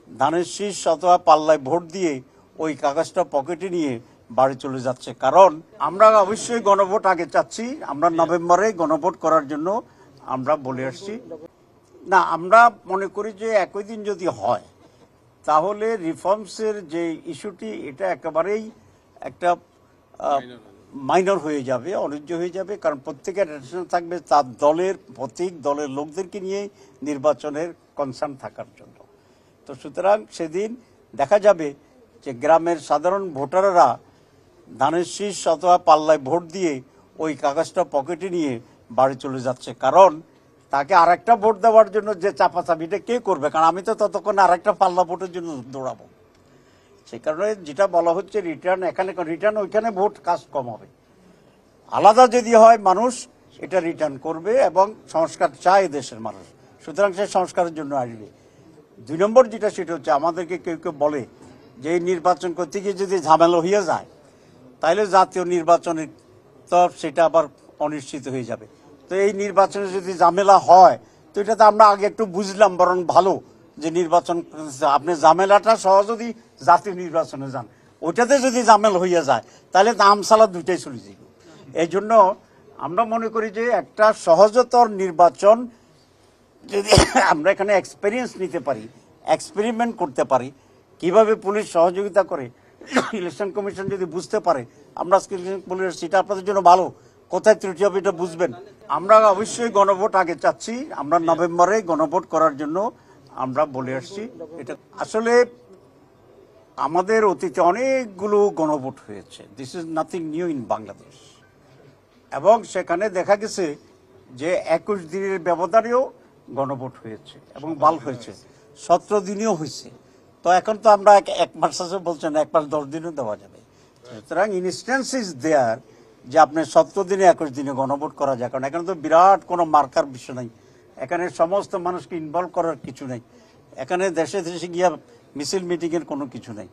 ধানের শীষ অথবা পাল্লায় ভোট দিয়ে ওই কাগজটা পকেটে নিয়ে বাড়ি চলে যাচ্ছে। কারণ আমরা অবশ্যই গণভোট আগে চাচ্ছি, আমরা নভেম্বরে গণভোট করার জন্য আমরা বলে আসছি। না, আমরা মনে করি যে একই দিন যদি হয় তাহলে রিফর্মসের যে ইস্যুটি এটা একেবারেই একটা মাইনর হয়ে যাবে, অনির্য হয়ে যাবে। কারণ প্রত্যেকের অ্যাটেনশন থাকবে তার দলের প্রতীক, দলের লোকদেরকে নিয়ে নির্বাচনের কনসার্ন থাকার জন্য। তো সুতরাং সেদিন দেখা যাবে যে গ্রামের সাধারণ ভোটাররা ধানের শীষ অথবা পাল্লায় ভোট দিয়ে ওই কাগজটা পকেটে নিয়ে বাড়ি চলে যাচ্ছে। কারণ তাকে আরেকটা ভোট দেওয়ার জন্য যে চাপাচাপিটা কে করবে? কারণ আমি তো ততক্ষণ আরেকটা পাল্লা ভোটের জন্য দৌড়াবো। সেই কারণে যেটা বলা হচ্ছে রিটার্ন, এখানে রিটার্ন, ওইখানে ভোট কাজ কম হবে। আলাদা যদি হয় মানুষ এটা রিটার্ন করবে এবং সংস্কার চায় দেশের মানুষ, সুতরাং সে সংস্কারের জন্য আসবে। 2 নম্বর যেটা সেটা হচ্ছে আমাদেরকে কেউ কেউ বলে যে এই নির্বাচন করতে গিয়ে যদি ঝামেলা হয়ে যায় তাহলে জাতীয় নির্বাচনের তো সেটা আবার অনিশ্চিত হয়ে যাবে। তো এই নির্বাচনে যদি ঝামেলা হয় তো এটা তো আমরা আগে একটু বুঝলাম, বরং ভালো যে নির্বাচন আপনি ঝামেলাটা সহ যদি জাতীয় নির্বাচনে যান, ওইটাতে যদি ঝামেলা হইয়া যায় তাহলে তো আমসালা দুইটাই চলে যাবে। এই জন্য আমরা মনে করি যে একটা সহজতর নির্বাচন যদি আমরা এখানে এক্সপেরিয়েন্স নিতে পারি, এক্সপেরিমেন্ট করতে পারি, কিভাবে পুলিশ সহযোগিতা করে, ইলেকশন কমিশন যদি বুঝতে পারে আমরা পুলিশ সেটা আপনাদের জন্য ভালো, কোথায় ত্রুটি হবে এটা বুঝবেন। আমরা অবশ্যই গণভোট আগে চাচ্ছি, আমরা নভেম্বরে গণভোট করার জন্য আমরা বলে আসছি। এটা আসলে আমাদের অতীতে অনেকগুলো গণভোট হয়েছে, this is nothing new in Bangladesh. এবং সেখানে দেখা গেছে যে 21 দিনের ব্যবধানেও গণভোট হয়েছে এবং বাল হয়েছে, 17 দিনেও হয়েছে। তো এখন তো আমরা 1 মাস আছে বলছেন, 1 মাস 10 দিনও দেওয়া যাবে। সুতরাং ইনস্ট্যান্স ইজ দেয়ার যে আপনি 17 দিনে 21 দিনে গণভোট করা যায়। কারণ এখানে তো বিরাট কোনো মার্কার বিষয় নাই, এখানে সমস্ত মানুষকে ইনভলভ করার কিছু নেই, এখানে দেশে দেশে গিয়া মিছিল মিটিংয়ের কোনো কিছু নেই।